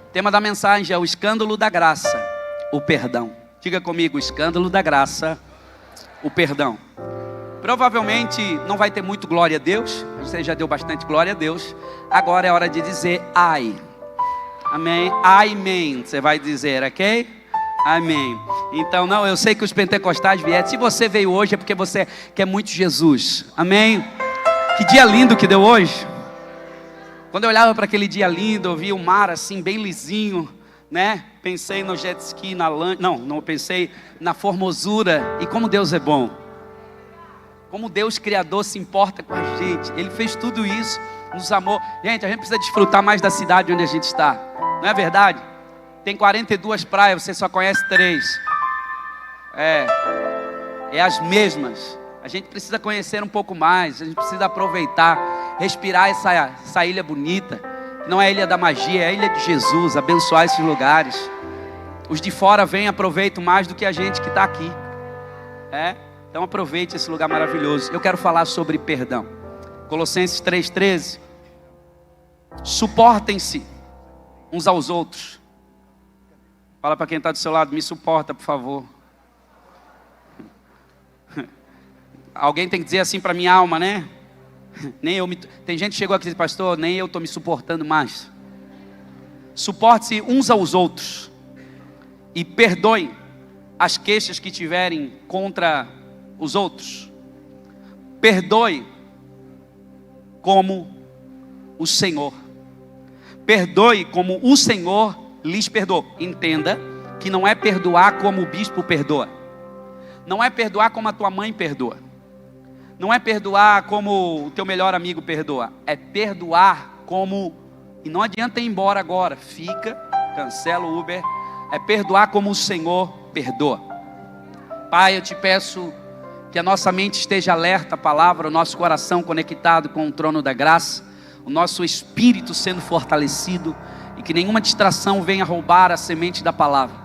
O tema da mensagem é o escândalo da graça, o perdão. Diga comigo, o escândalo da graça, o perdão. Provavelmente não vai ter muito glória a Deus. Você já deu bastante glória a Deus. Agora é hora de dizer ai. Amém? Amém. Você vai dizer, ok? Amém. Então, não, eu sei que os pentecostais vieram. Se você veio hoje é porque você quer muito Jesus. Amém? Que dia lindo que deu hoje. Quando eu olhava para aquele dia lindo, eu via o mar assim, bem lisinho, né? Pensei no jet ski, não pensei na formosura. E como Deus é bom. Como Deus Criador se importa com a gente. Ele fez tudo isso, nos amou. Gente, a gente precisa desfrutar mais da cidade onde a gente está. Não é verdade? Tem 42 praias, você só conhece 3. É as mesmas. A gente precisa conhecer um pouco mais. A gente precisa aproveitar, respirar essa ilha bonita. Não é a ilha da magia, é a ilha de Jesus. Abençoar esses lugares. Os de fora vêm e aproveitam mais do que a gente que está aqui. Então aproveite esse lugar maravilhoso. Eu quero falar sobre perdão. Colossenses 3,13. Suportem-se uns aos outros. Fala para quem está do seu lado, me suporta, por favor. Alguém tem que dizer assim para minha alma, né? Tem gente que chegou aqui e disse, pastor, nem eu estou me suportando mais. Suporte-se uns aos outros. E perdoem as queixas que tiverem contra os outros. Perdoe como o Senhor. Perdoe como o Senhor lhes perdoou. Entenda que não é perdoar como o bispo perdoa. Não é perdoar como a tua mãe perdoa. Não é perdoar como o teu melhor amigo perdoa. É perdoar como... E não adianta ir embora agora. Fica, cancela o Uber. É perdoar como o Senhor perdoa. Pai, eu te peço que a nossa mente esteja alerta à palavra, o nosso coração conectado com o trono da graça, o nosso espírito sendo fortalecido, e que nenhuma distração venha roubar a semente da palavra,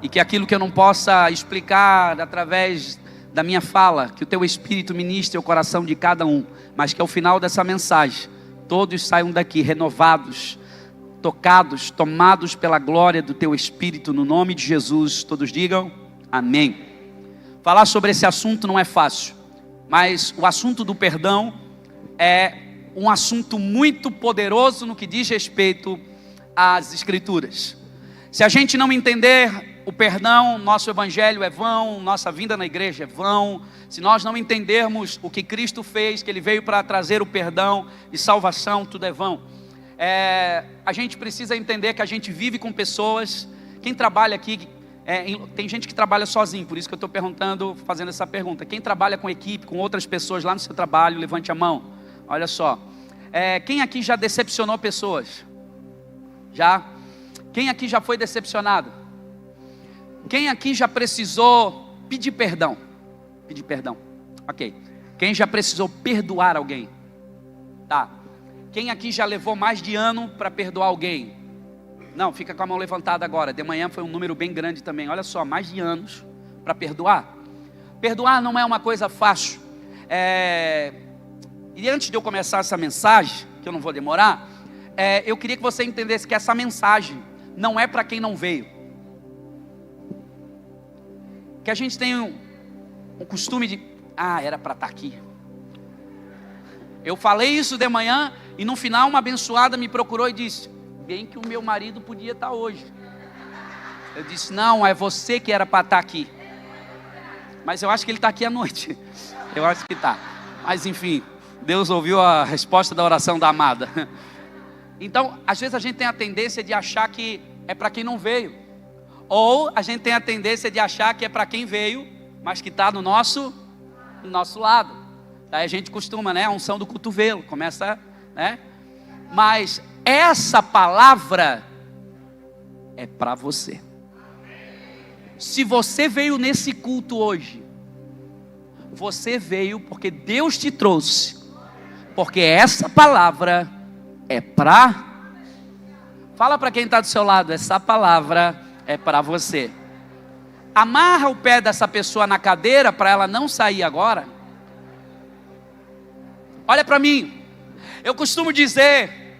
e que aquilo que eu não possa explicar através da minha fala, que o teu espírito ministre o coração de cada um, mas que ao final dessa mensagem, todos saiam daqui renovados, tocados, tomados pela glória do teu espírito, no nome de Jesus. Todos digam amém. Falar sobre esse assunto não é fácil, mas o assunto do perdão é um assunto muito poderoso no que diz respeito às Escrituras. Se a gente não entender o perdão, nosso evangelho é vão, nossa vinda na igreja é vão. Se nós não entendermos o que Cristo fez, que Ele veio para trazer o perdão e salvação, tudo é vão. A gente precisa entender que a gente vive com pessoas. Quem trabalha aqui, tem gente que trabalha sozinho, por isso que eu estou fazendo essa pergunta. Quem trabalha com equipe, com outras pessoas lá no seu trabalho, levante a mão. Olha só, quem aqui já decepcionou pessoas? Já? Quem aqui já foi decepcionado? Quem aqui já precisou pedir perdão? Pedir perdão, ok. Quem já precisou perdoar alguém? Tá. Quem aqui já levou mais de ano para perdoar alguém? Não, fica com a mão levantada agora. De manhã foi um número bem grande também. Olha só, mais de anos para perdoar. Perdoar não é uma coisa fácil. E antes de eu começar essa mensagem, que eu não vou demorar, eu queria que você entendesse que essa mensagem não é para quem não veio. Que a gente tem um costume de, era para estar aqui. Eu falei isso de manhã e no final uma abençoada me procurou e disse, bem que o meu marido podia estar hoje. Eu disse, não, é você que era para estar aqui. Mas eu acho que ele está aqui à noite. Eu acho que está. Mas enfim, Deus ouviu a resposta da oração da amada. Então, às vezes a gente tem a tendência de achar que é para quem não veio. Ou a gente tem a tendência de achar que é para quem veio, mas que está do nosso lado. Aí a gente costuma, a unção do cotovelo, começa, Mas essa palavra é para você. Se você veio nesse culto hoje, você veio porque Deus te trouxe. Porque essa palavra é para... Fala para quem está do seu lado, essa palavra é para você. Amarra o pé dessa pessoa na cadeira para ela não sair agora. Olha para mim. Eu costumo dizer,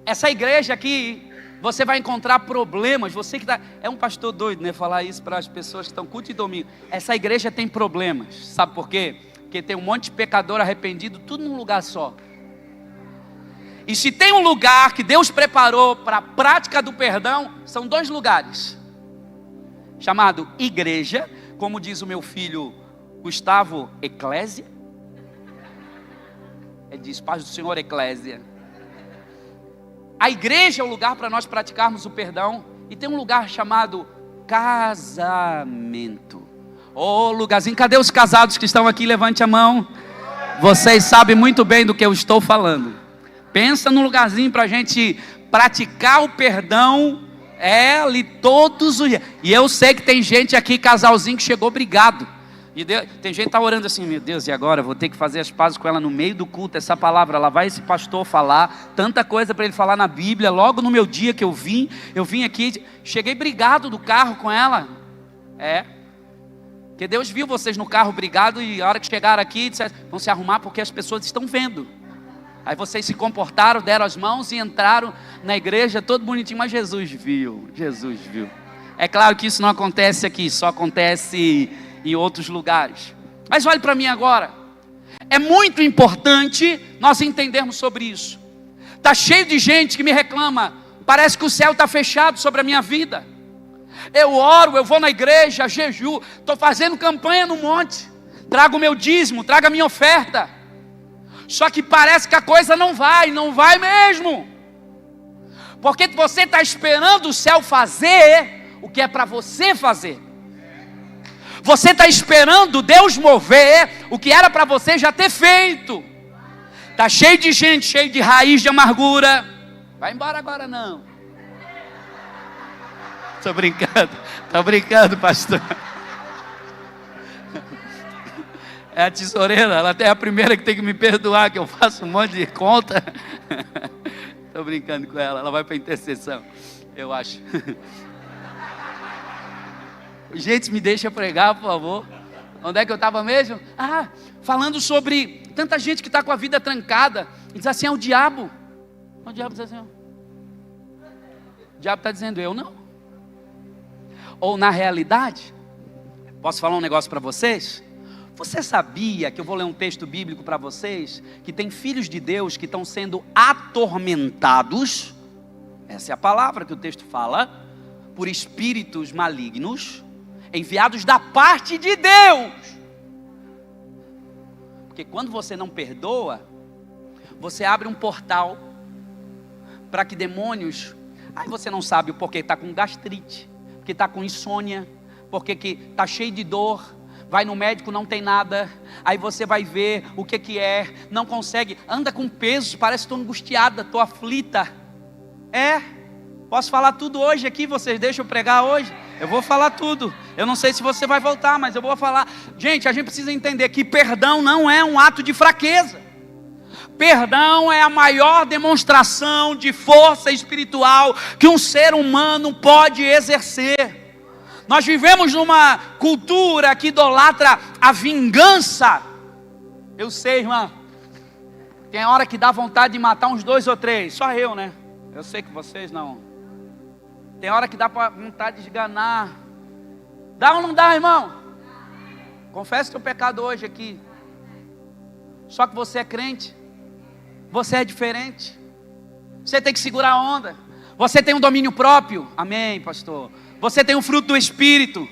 essa igreja aqui, você vai encontrar problemas. Você que é um pastor doido, né? Falar isso para as pessoas que estão culto e domingo. Essa igreja tem problemas, sabe por quê? Porque tem um monte de pecador arrependido, tudo num lugar só. E se tem um lugar que Deus preparou para a prática do perdão, são 2 lugares. Chamado igreja, como diz o meu filho Gustavo, eclésia. Ele diz, paz do Senhor, eclésia. A igreja é o lugar para nós praticarmos o perdão. E tem um lugar chamado casamento. Ô, lugarzinho, cadê os casados que estão aqui? Levante a mão. Vocês sabem muito bem do que eu estou falando. Pensa num lugarzinho para a gente praticar o perdão, ali todos os dias. E eu sei que tem gente aqui, casalzinho, que chegou brigado. E tem gente que está orando assim, meu Deus, e agora? Vou ter que fazer as pazes com ela no meio do culto, essa palavra, lá vai esse pastor falar, tanta coisa para ele falar na Bíblia, logo no meu dia que eu vim aqui, cheguei brigado do carro com ela. Porque Deus viu vocês no carro brigado, e a hora que chegaram aqui, disseram, vão se arrumar porque as pessoas estão vendo. Aí vocês se comportaram, deram as mãos e entraram na igreja todo bonitinho, mas Jesus viu. É claro que isso não acontece aqui, só acontece em outros lugares. Mas olhe para mim agora. É muito importante nós entendermos sobre isso. Está cheio de gente que me reclama, parece que o céu está fechado sobre a minha vida. Eu oro, eu vou na igreja, jejuo, estou fazendo campanha no monte, trago o meu dízimo, trago a minha oferta. Só que parece que a coisa não vai mesmo. Porque você está esperando o céu fazer o que é para você fazer. Você está esperando Deus mover o que era para você já ter feito. Está cheio de gente, cheio de raiz de amargura. Vai embora agora não. Estou brincando, pastor. É a tesoureira, ela até é a primeira que tem que me perdoar, que eu faço um monte de conta. Estou brincando com ela vai para a intercessão, eu acho. Gente, me deixa pregar, por favor. Onde é que eu estava mesmo? Falando sobre tanta gente que está com a vida trancada. E diz assim, é o diabo. O diabo diz assim, o diabo está dizendo, eu não. Ou na realidade, posso falar um negócio para vocês? Você sabia, que eu vou ler um texto bíblico para vocês, que tem filhos de Deus que estão sendo atormentados, essa é a palavra que o texto fala, por espíritos malignos, enviados da parte de Deus. Porque quando você não perdoa, você abre um portal para que demônios, aí você não sabe o porquê está com gastrite, porque está com insônia, porque está cheio de dor, vai no médico, não tem nada, aí você vai ver o que é, não consegue, anda com peso, parece que estou angustiada, estou aflita. Posso falar tudo hoje aqui, vocês deixam eu pregar hoje? Eu vou falar tudo, eu não sei se você vai voltar, mas eu vou falar. Gente, a gente precisa entender que perdão não é um ato de fraqueza. Perdão é a maior demonstração de força espiritual que um ser humano pode exercer. Nós vivemos numa cultura que idolatra a vingança. Eu sei, irmã, tem hora que dá vontade de matar uns 2 ou 3, só eu, né? Eu sei que vocês não. Tem hora que dá vontade de esganar. Dá ou não dá, irmão? Confessa teu pecado hoje aqui. Só que você é crente, você é diferente, você tem que segurar a onda, você tem um domínio próprio, amém, pastor? Você tem o fruto do Espírito.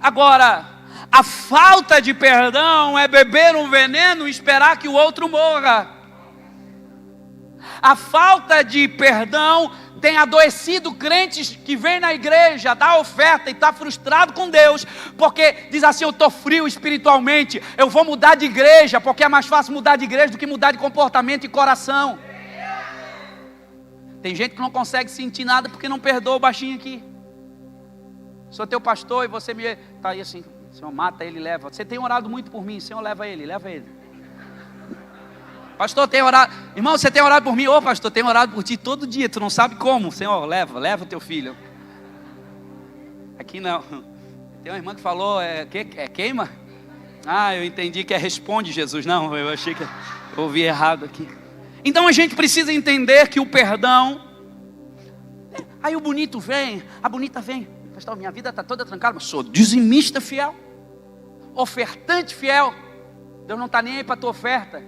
Agora, a falta de perdão é beber um veneno e esperar que o outro morra. A falta de perdão tem adoecido crentes que vêm na igreja, dá oferta e está frustrado com Deus, porque diz assim, eu estou frio espiritualmente, eu vou mudar de igreja, porque é mais fácil mudar de igreja do que mudar de comportamento e coração. Tem gente que não consegue sentir nada porque não perdoa o baixinho aqui. Sou teu pastor e você me... Está aí assim, Senhor, mata ele, leva. Você tem orado muito por mim, Senhor, leva ele. Pastor, tem orado... Irmão, você tem orado por mim? Ô, pastor, tem orado por ti todo dia, tu não sabe como. Senhor, leva o teu filho. Aqui não. Tem uma irmã que falou, queima? Eu entendi que é responde, Jesus. Não, eu achei que eu ouvi errado aqui. Então a gente precisa entender que o perdão Aí o bonito vem, a bonita vem. Pastor, minha vida está toda trancada, mas sou dizimista fiel, ofertante fiel. Deus não está nem aí para a tua oferta.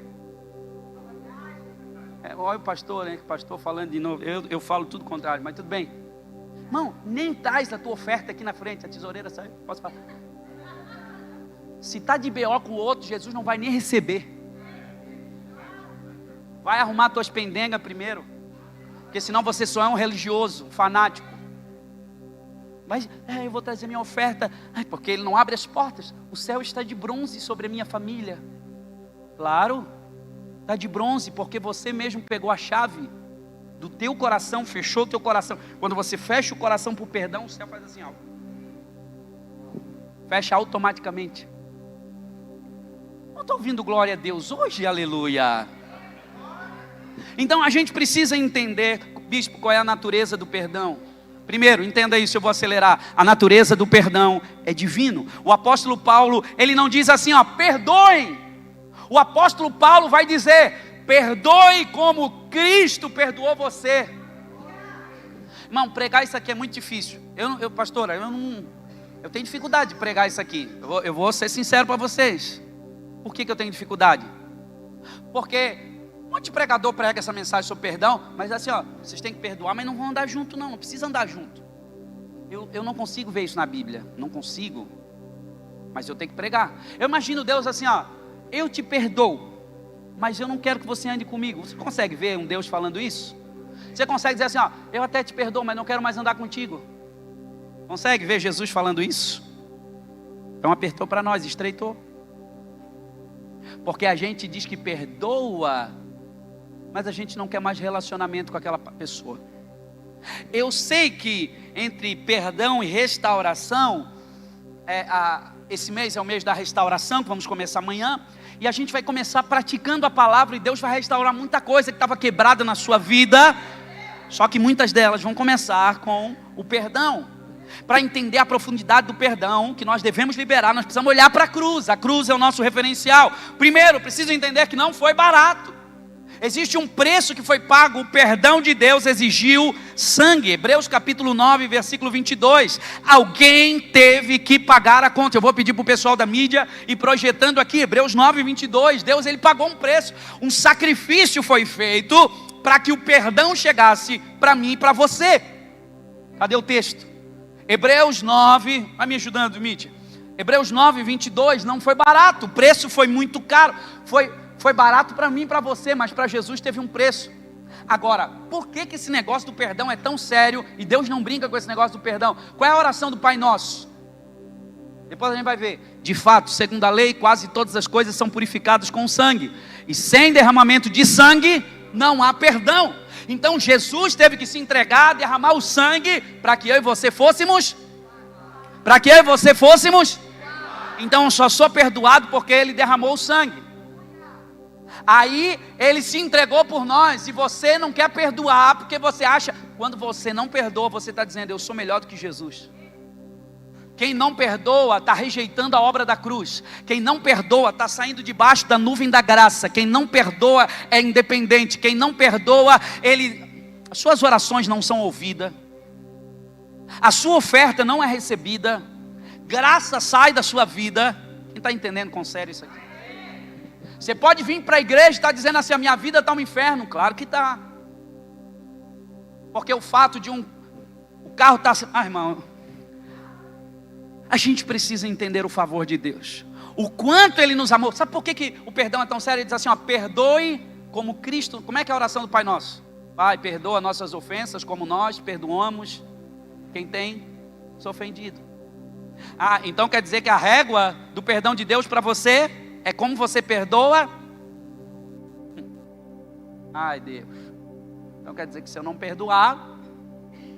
Olha o pastor, né? O pastor falando de novo. Eu falo tudo contrário, mas tudo bem. Irmão, nem traz a tua oferta aqui na frente. A tesoureira saiu, posso falar? Se está de BO com o outro, Jesus não vai nem receber. Vai arrumar tuas pendengas primeiro, porque senão você só é um religioso, um fanático. Mas eu vou trazer minha oferta. Porque ele não abre as portas. O céu está de bronze sobre a minha família. Claro, está de bronze, porque você mesmo pegou a chave do teu coração, fechou o teu coração. Quando você fecha o coração para o perdão, o céu faz assim, ó. Fecha automaticamente. Eu estou ouvindo glória a Deus hoje, aleluia. Então a gente precisa entender, bispo, qual é a natureza do perdão. Primeiro, entenda isso, eu vou acelerar. A natureza do perdão é divino. O apóstolo Paulo, ele não diz assim, ó, perdoem. O apóstolo Paulo vai dizer, perdoe como Cristo perdoou você. Irmão, pregar isso aqui é muito difícil. Pastora, eu tenho dificuldade de pregar isso aqui. Eu vou ser sincero para vocês. Por que eu tenho dificuldade? Porque um monte de pregador prega essa mensagem sobre perdão, mas assim, ó, vocês têm que perdoar, mas não vão andar junto não precisa andar junto. Eu não consigo ver isso na Bíblia, não consigo, mas eu tenho que pregar. Eu imagino Deus assim, ó, eu te perdoo, mas eu não quero que você ande comigo. Você consegue ver um Deus falando isso? Você consegue dizer assim, ó, eu até te perdoo, mas não quero mais andar contigo? Consegue ver Jesus falando isso? Então apertou para nós, estreitou. Porque a gente diz que perdoa, mas a gente não quer mais relacionamento com aquela pessoa. Eu sei que entre perdão e restauração, esse mês é o mês da restauração, que vamos começar amanhã, e a gente vai começar praticando a palavra, e Deus vai restaurar muita coisa que estava quebrada na sua vida, só que muitas delas vão começar com o perdão. Para entender a profundidade do perdão que nós devemos liberar, nós precisamos olhar para a cruz é o nosso referencial. Primeiro, preciso entender que não foi barato. Existe um preço que foi pago, o perdão de Deus exigiu sangue. Hebreus capítulo 9, versículo 22. Alguém teve que pagar a conta. Eu vou pedir para o pessoal da mídia ir projetando aqui, Hebreus 9, 22. Deus, ele pagou um preço, um sacrifício foi feito para que o perdão chegasse para mim e para você. Cadê o texto? Hebreus 9, vai me ajudando, mídia. Hebreus 9, 22, não foi barato, o preço foi muito caro. Foi barato para mim e para você, mas para Jesus teve um preço. Agora, por que esse negócio do perdão é tão sério e Deus não brinca com esse negócio do perdão? Qual é a oração do Pai Nosso? Depois a gente vai ver. De fato, segundo a lei, quase todas as coisas são purificadas com sangue, e sem derramamento de sangue não há perdão. Então Jesus teve que se entregar, derramar o sangue, para que eu e você fôssemos. Então eu só sou perdoado porque Ele derramou o sangue. Aí Ele se entregou por nós, e você não quer perdoar, porque você acha, quando você não perdoa, você está dizendo, eu sou melhor do que Jesus. Quem não perdoa está rejeitando a obra da cruz. Quem não perdoa está saindo debaixo da nuvem da graça. Quem não perdoa é independente. Quem não perdoa, as suas orações não são ouvidas, a sua oferta não é recebida, graça sai da sua vida. Quem está entendendo com sério isso aqui? Você pode vir para a igreja e estar dizendo assim, a minha vida está um inferno. Claro que está. Porque o fato de o carro está assim, irmão, a gente precisa entender o favor de Deus, o quanto Ele nos amou. Sabe por que o perdão é tão sério? Ele diz assim, ó, perdoe como Cristo. Como é que é a oração do Pai Nosso? Pai, perdoa nossas ofensas como nós perdoamos quem tem se ofendido. Então quer dizer que a régua do perdão de Deus para você é como você perdoa? Ai Deus, então quer dizer que se eu não perdoar,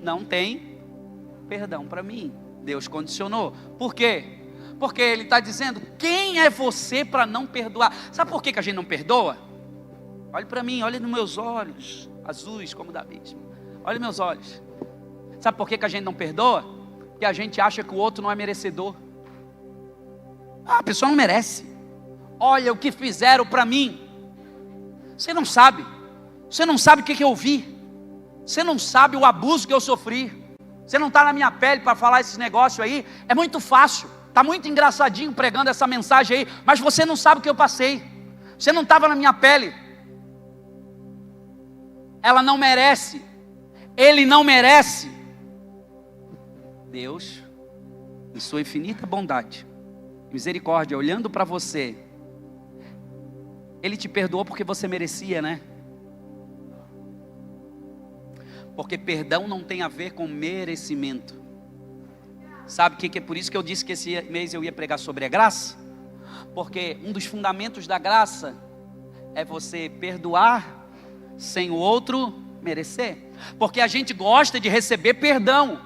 não tem perdão para mim. Deus condicionou. Por quê? Porque Ele está dizendo, quem é você para não perdoar? Sabe por que a gente não perdoa? Olhe para mim, olhe nos meus olhos, azuis como da vítima. Olhe meus olhos. Sabe por que a gente não perdoa? Porque a gente acha que o outro não é merecedor. A pessoa não merece. Olha o que fizeram para mim. Você não sabe o que eu vi. Você não sabe o abuso que eu sofri. Você não está na minha pele para falar esses negócios aí. É muito fácil. Está muito engraçadinho pregando essa mensagem aí. Mas você não sabe o que eu passei. Você não estava na minha pele. Ela não merece. Ele não merece. Deus, em sua infinita bondade, misericórdia, olhando para você, Ele te perdoou porque você merecia, né? Porque perdão não tem a ver com merecimento. Sabe o que é por isso que eu disse que esse mês eu ia pregar sobre a graça? Porque um dos fundamentos da graça é você perdoar sem o outro merecer. Porque a gente gosta de receber perdão.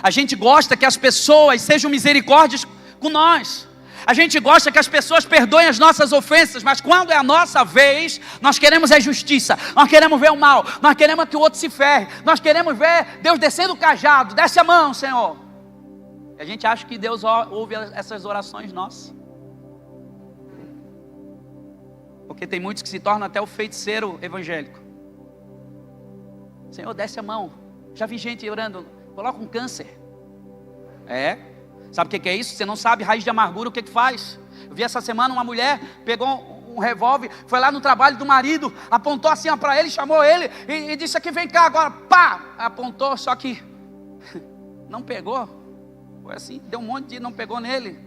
A gente gosta que as pessoas sejam misericórdias com nós. A gente gosta que as pessoas perdoem as nossas ofensas, mas quando é a nossa vez, nós queremos a justiça, nós queremos ver o mal, nós queremos que o outro se ferre, nós queremos ver Deus descendo o cajado, desce a mão, Senhor. E a gente acha que Deus ouve essas orações nossas. Porque tem muitos que se tornam até o feiticeiro evangélico. Senhor, desce a mão. Já vi gente orando, coloca um câncer. Sabe o que é isso? Você não sabe, raiz de amargura, o que faz? Eu vi essa semana uma mulher, pegou um revólver, foi lá no trabalho do marido, apontou assim para ele, chamou ele e disse aqui, vem cá agora, pá! Apontou, só que não pegou. Foi assim, deu um monte de não pegou nele.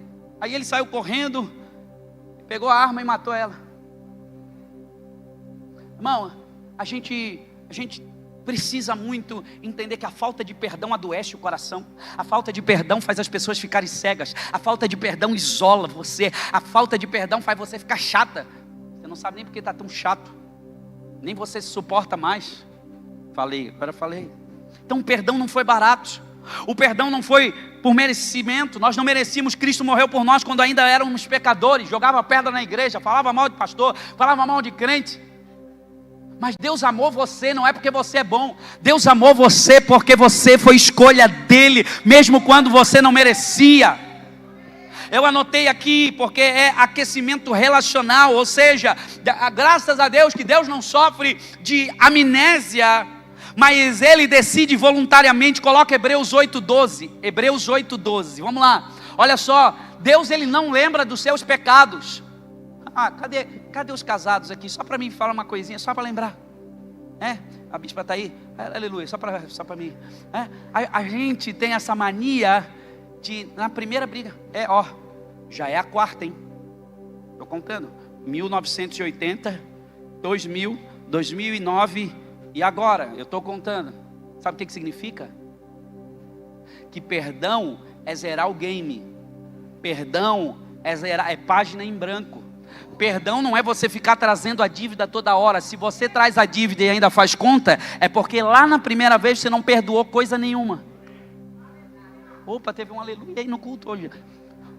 Aí ele saiu correndo, pegou a arma e matou ela. Irmão, a gente precisa muito entender que a falta de perdão adoece o coração. A falta de perdão faz as pessoas ficarem cegas. A falta de perdão isola você. A falta de perdão faz você ficar chata. Você não sabe nem porque está tão chato. Nem você se suporta mais. Agora falei. Então o perdão não foi barato. O perdão não foi por merecimento. Nós não merecíamos. Cristo morreu por nós quando ainda éramos pecadores. Jogava pedra na igreja, falava mal de pastor, falava mal de crente. Mas Deus amou você, não é porque você é bom. Deus amou você porque você foi escolha dele, mesmo quando você não merecia. Eu anotei aqui porque é aquecimento relacional, ou seja, graças a Deus que Deus não sofre de amnésia, mas Ele decide voluntariamente. Coloca Hebreus 8:12. Hebreus 8:12. Vamos lá. Olha só, Deus ele não lembra dos seus pecados. Cadê os casados aqui? Só para mim falar uma coisinha, só para lembrar. A bispa está aí. Aleluia, só para mim. A gente tem essa mania de, na primeira briga, já é a quarta, hein? Estou contando. 1980, 2000, 2009 e agora, eu estou contando. Sabe o que significa? Que perdão é zerar o game. Perdão é página em branco. Perdão não é você ficar trazendo a dívida toda hora. Se você traz a dívida e ainda faz conta, é porque lá na primeira vez você não perdoou coisa nenhuma. Opa, teve um aleluia aí no culto hoje.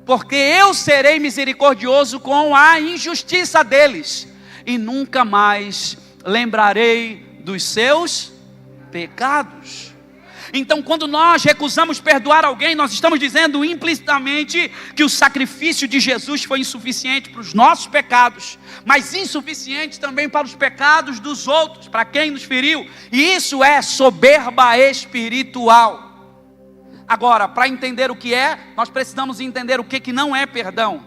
Porque eu serei misericordioso com a injustiça deles, e nunca mais lembrarei dos seus pecados. Então, quando nós recusamos perdoar alguém, nós estamos dizendo implicitamente que o sacrifício de Jesus foi insuficiente para os nossos pecados, mas insuficiente também para os pecados dos outros, para quem nos feriu. E isso é soberba espiritual. Agora, para entender o que é, nós precisamos entender o que não é perdão,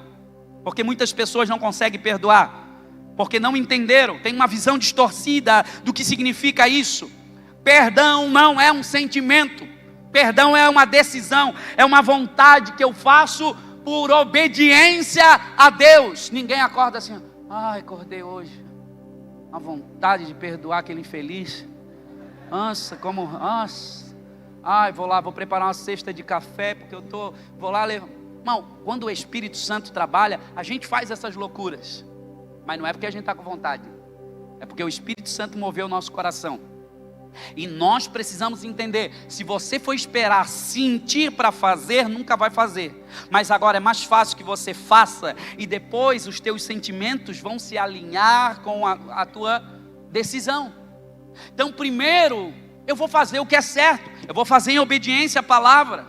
porque muitas pessoas não conseguem perdoar, porque não entenderam, tem uma visão distorcida do que significa isso. Perdão não é um sentimento, perdão é uma decisão, é uma vontade que eu faço por obediência a Deus. Ninguém acorda assim, acordei hoje, uma vontade de perdoar aquele infeliz. Vou preparar uma cesta de café, porque vou lá levar. Irmão, quando o Espírito Santo trabalha, a gente faz essas loucuras, mas não é porque a gente está com vontade, é porque o Espírito Santo moveu o nosso coração. E nós precisamos entender, se você for esperar sentir para fazer, nunca vai fazer. Mas agora é mais fácil que você faça, e depois os teus sentimentos vão se alinhar com a tua decisão. Então primeiro, eu vou fazer o que é certo, eu vou fazer em obediência à palavra.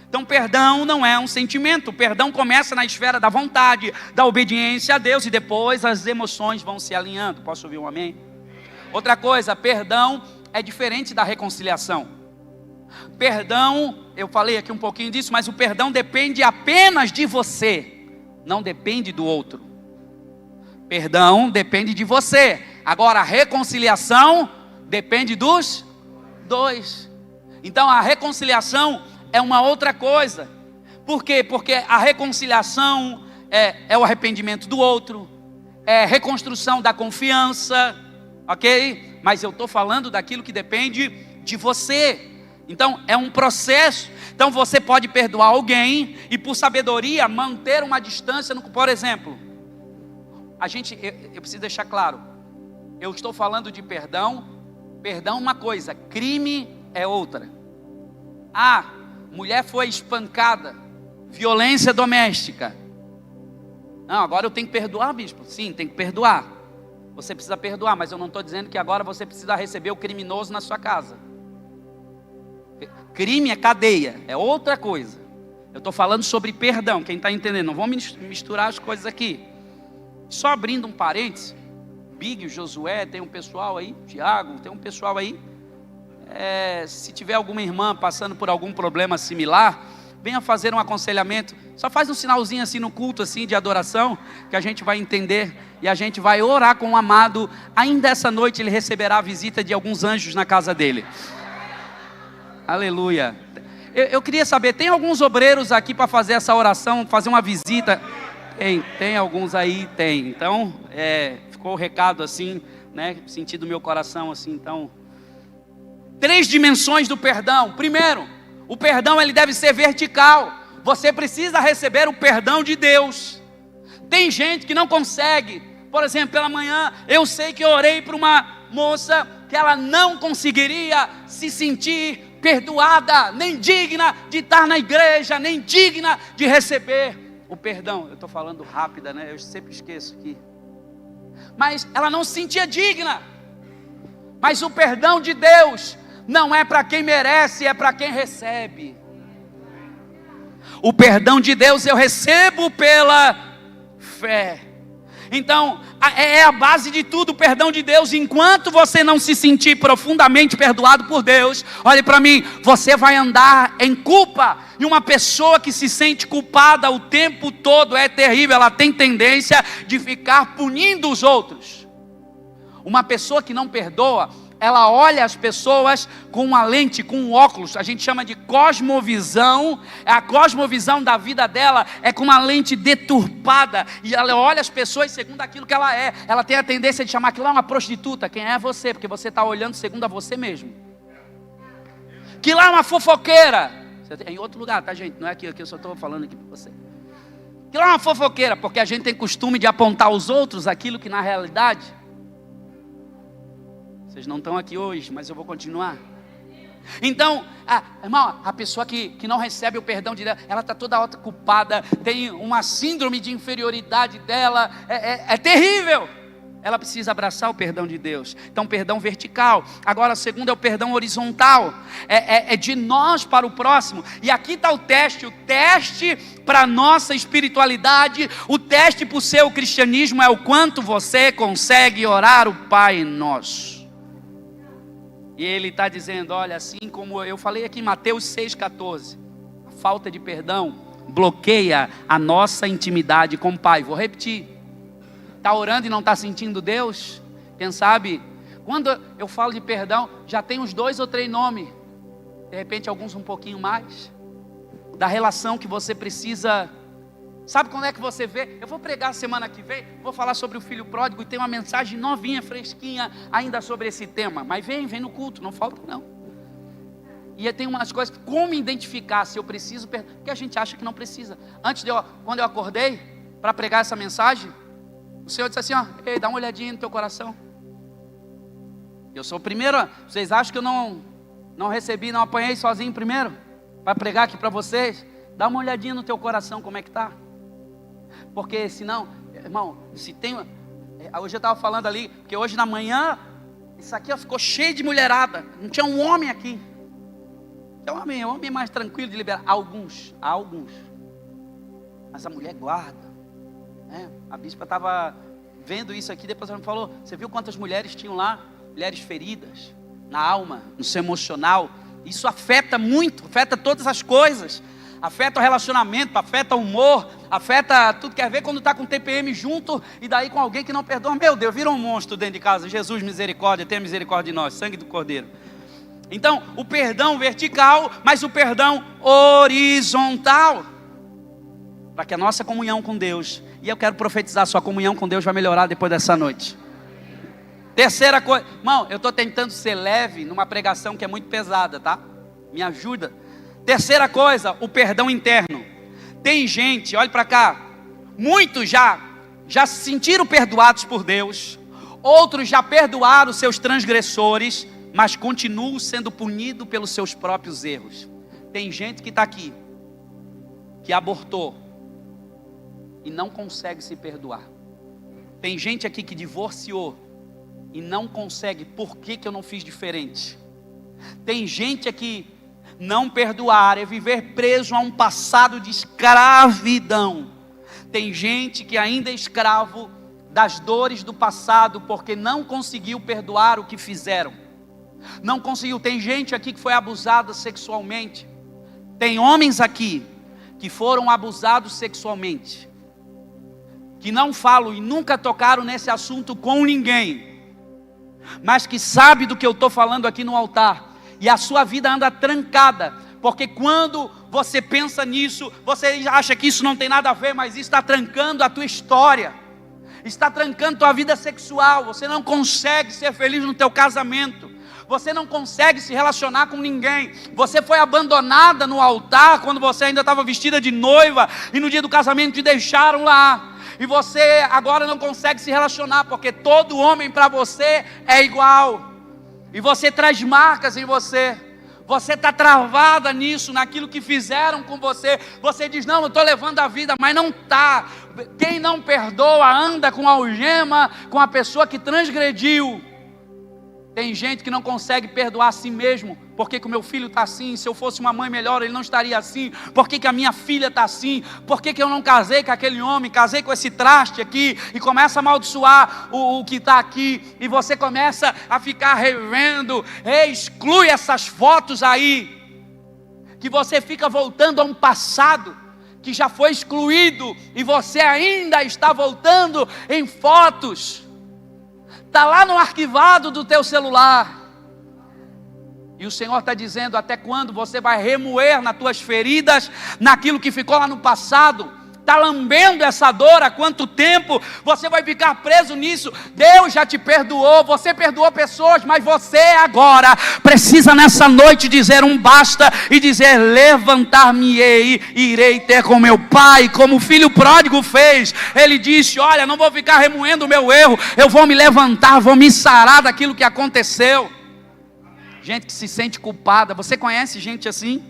Então perdão não é um sentimento, perdão começa na esfera da vontade, da obediência a Deus, e depois as emoções vão se alinhando. Posso ouvir um amém? Outra coisa, perdão é diferente da reconciliação. Perdão, eu falei aqui um pouquinho disso, mas o perdão depende apenas de você, não depende do outro. Perdão depende de você. Agora a reconciliação depende dos dois. Então a reconciliação é uma outra coisa. Por quê? Porque a reconciliação é o arrependimento do outro, é reconstrução da confiança, ok? Mas eu estou falando daquilo que depende de você. Então é um processo. Então você pode perdoar alguém e por sabedoria manter uma distância. Por exemplo, eu preciso deixar claro, eu estou falando de perdão. Perdão é uma coisa, crime é outra. Mulher foi espancada, violência doméstica. Não, agora eu tenho que perdoar, bispo. Sim, tem que perdoar. Você precisa perdoar, mas eu não estou dizendo que agora você precisa receber o criminoso na sua casa. Crime é cadeia, é outra coisa. Eu estou falando sobre perdão, quem está entendendo? Não vamos misturar as coisas aqui. Só abrindo um parênteses, Big, Josué, tem um pessoal aí, Tiago, tem um pessoal aí. Se tiver alguma irmã passando por algum problema similar, venha fazer um aconselhamento. Só faz um sinalzinho assim no culto assim de adoração, que a gente vai entender e a gente vai orar com o amado. Ainda essa noite ele receberá a visita de alguns anjos na casa dele. Aleluia. Eu queria saber, tem alguns obreiros aqui para fazer essa oração, fazer uma visita? Tem alguns aí, tem. Então, ficou o recado assim, né? Senti do meu coração assim, então. 3 dimensões do perdão. Primeiro, o perdão ele deve ser vertical. Você precisa receber o perdão de Deus. Tem gente que não consegue. Por exemplo, pela manhã, eu sei que eu orei para uma moça que ela não conseguiria se sentir perdoada, nem digna de estar na igreja, nem digna de receber o perdão. Eu estou falando rápida, né? Eu sempre esqueço aqui. Mas ela não se sentia digna. Mas o perdão de Deus não é para quem merece, é para quem recebe. O perdão de Deus eu recebo pela fé. Então, é a base de tudo, o perdão de Deus. Enquanto você não se sentir profundamente perdoado por Deus, olhe para mim, você vai andar em culpa. E uma pessoa que se sente culpada o tempo todo é terrível. Ela tem tendência de ficar punindo os outros. Uma pessoa que não perdoa, ela olha as pessoas com uma lente, com um óculos, a gente chama de cosmovisão. A cosmovisão da vida dela é com uma lente deturpada, e ela olha as pessoas segundo aquilo que ela é. Ela tem a tendência de chamar aquilo lá uma prostituta. Quem é você? Porque você está olhando segundo a você mesmo. Que lá é uma fofoqueira. É em outro lugar, tá, gente? Não é aqui eu só estou falando aqui para você. Que lá é uma fofoqueira, porque a gente tem costume de apontar aos outros aquilo que na realidade... Vocês não estão aqui hoje, mas eu vou continuar. Então, irmão, a pessoa que não recebe o perdão de Deus, ela está toda culpada, tem uma síndrome de inferioridade dela, é terrível. Ela precisa abraçar o perdão de Deus. Então, perdão vertical. Agora, o segundo é o perdão horizontal. É de nós para o próximo. E aqui está o teste para a nossa espiritualidade, o teste para o seu cristianismo é o quanto você consegue orar o Pai Nosso. E ele está dizendo, olha, assim como eu falei aqui em Mateus 6,14, a falta de perdão bloqueia a nossa intimidade com o Pai. Vou repetir, está orando e não está sentindo Deus? Quem sabe, quando eu falo de perdão, já tem uns 2 ou 3 nomes, de repente alguns um pouquinho mais, da relação que você precisa. Sabe quando é que você vê? Eu vou pregar semana que vem, vou falar sobre o filho pródigo e tem uma mensagem novinha, fresquinha ainda sobre esse tema. Mas vem no culto, não falta não. E tem umas coisas, como identificar se eu preciso, porque a gente acha que não precisa. Quando eu acordei para pregar essa mensagem, o Senhor disse assim, ei, dá uma olhadinha no teu coração. Eu sou o primeiro, vocês acham que eu não recebi, não apanhei sozinho primeiro, para pregar aqui para vocês? Dá uma olhadinha no teu coração, como é que está? Porque senão, irmão, se tem... Hoje eu estava falando ali, porque hoje na manhã, isso aqui ficou cheio de mulherada. Não tinha um homem aqui. Tinha um homem mais tranquilo de liberar. Alguns. Mas a mulher guarda. A bispa estava vendo isso aqui, depois ela me falou, você viu quantas mulheres tinham lá? Mulheres feridas. na alma, no seu emocional. Isso afeta muito, afeta todas as coisas. Afeta o relacionamento, afeta o humor, afeta tudo. Quer ver quando está com TPM junto e daí com alguém que não perdoa? Meu Deus, vira um monstro dentro de casa. Jesus, misericórdia, tenha misericórdia de nós, sangue do Cordeiro. Então, o perdão vertical, mas o perdão horizontal. Para que a nossa comunhão com Deus, e eu quero profetizar, sua comunhão com Deus vai melhorar depois dessa noite. Terceira coisa, irmão, eu estou tentando ser leve numa pregação que é muito pesada, tá? Me ajuda. Terceira coisa, o perdão interno. Tem gente, olhe para cá, muitos já se sentiram perdoados por Deus, outros já perdoaram os seus transgressores, mas continuam sendo punidos pelos seus próprios erros. Tem gente que está aqui, que abortou e não consegue se perdoar. Tem gente aqui que divorciou e não consegue. Por que eu não fiz diferente? Tem gente aqui, não perdoar é viver preso a um passado de escravidão. Tem gente que ainda é escravo das dores do passado, porque não conseguiu perdoar o que fizeram. Não conseguiu. Tem gente aqui que foi abusada sexualmente. Tem homens aqui que foram abusados sexualmente, que não falam e nunca tocaram nesse assunto com ninguém, mas que sabe do que eu estou falando aqui no altar, e a sua vida anda trancada, porque quando você pensa nisso, você acha que isso não tem nada a ver, mas isso está trancando a tua história, está trancando a tua vida sexual. Você não consegue ser feliz no teu casamento, você não consegue se relacionar com ninguém, você foi abandonada no altar, quando você ainda estava vestida de noiva, e no dia do casamento te deixaram lá, e você agora não consegue se relacionar, porque todo homem para você é igual, e você traz marcas em você, você está travada nisso, naquilo que fizeram com você, você diz, não, eu estou levando a vida, mas não está. Quem não perdoa anda com algema, com a pessoa que transgrediu. Tem gente que não consegue perdoar a si mesmo. Por que o meu filho está assim? Se eu fosse uma mãe melhor, ele não estaria assim. Por que a minha filha está assim? Por que eu não casei com aquele homem? Casei com esse traste aqui. E começa a amaldiçoar o que está aqui. E você começa a ficar revendo. Exclui essas fotos aí. Que você fica voltando a um passado que já foi excluído. E você ainda está voltando em fotos. Está lá no arquivado do teu celular. E o Senhor está dizendo, até quando você vai remoer nas tuas feridas, naquilo que ficou lá no passado? Está lambendo essa dor há quanto tempo? Você vai ficar preso nisso? Deus já te perdoou, você perdoou pessoas, mas você agora precisa nessa noite dizer um basta e dizer, levantar-me-ei, irei ter com meu pai, como o filho pródigo fez. Ele disse, olha, não vou ficar remoendo o meu erro, eu vou me levantar, vou me sarar daquilo que aconteceu. Gente que se sente culpada, você conhece gente assim?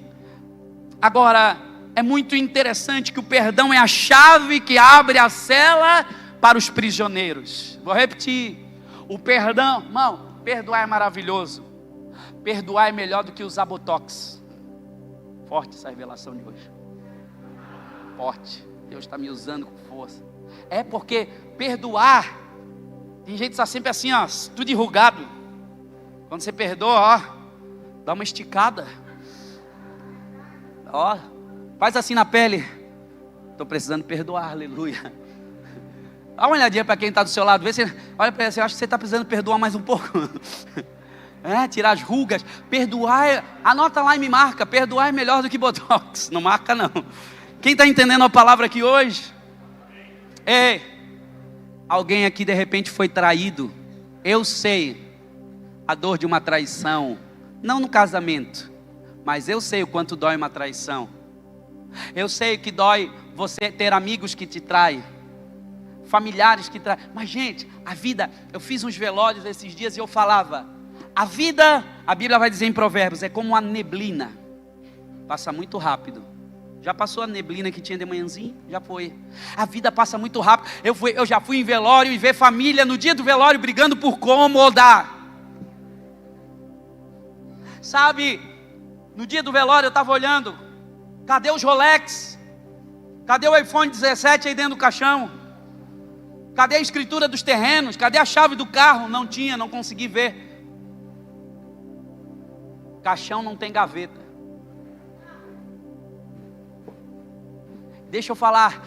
Agora, é muito interessante que o perdão é a chave que abre a cela para os prisioneiros. Vou repetir, o perdão, irmão, perdoar é maravilhoso, perdoar é melhor do que usar botox. Forte essa revelação de hoje, forte, Deus está me usando com força. É porque perdoar, tem gente que está sempre assim, ó, tudo enrugado. Quando você perdoa, ó, dá uma esticada, ó, faz assim na pele. Estou precisando perdoar, aleluia. Dá uma olhadinha para quem está do seu lado. Vê se, olha para ele, eu acho que você está precisando perdoar mais um pouco. Tirar as rugas. Perdoar, anota lá e me marca. Perdoar é melhor do que botox. Não marca não. Quem está entendendo a palavra aqui hoje? Ei, alguém aqui de repente foi traído. Eu sei a dor de uma traição. Não no casamento, mas eu sei o quanto dói uma traição. Eu sei que dói você ter amigos que te traem, familiares que traem. Mas gente, a vida, eu fiz uns velórios esses dias e eu falava, a vida, a Bíblia vai dizer em Provérbios, é como uma neblina, passa muito rápido. Já passou a neblina que tinha de manhãzinho? Já foi. A vida passa muito rápido. Eu já fui em velório e ver família no dia do velório brigando por cômoda. Sabe, no dia do velório eu estava olhando, cadê os Rolex? Cadê o iPhone 17 aí dentro do caixão? Cadê a escritura dos terrenos? Cadê a chave do carro? Não tinha, não consegui ver. Caixão não tem gaveta. Deixa eu falar.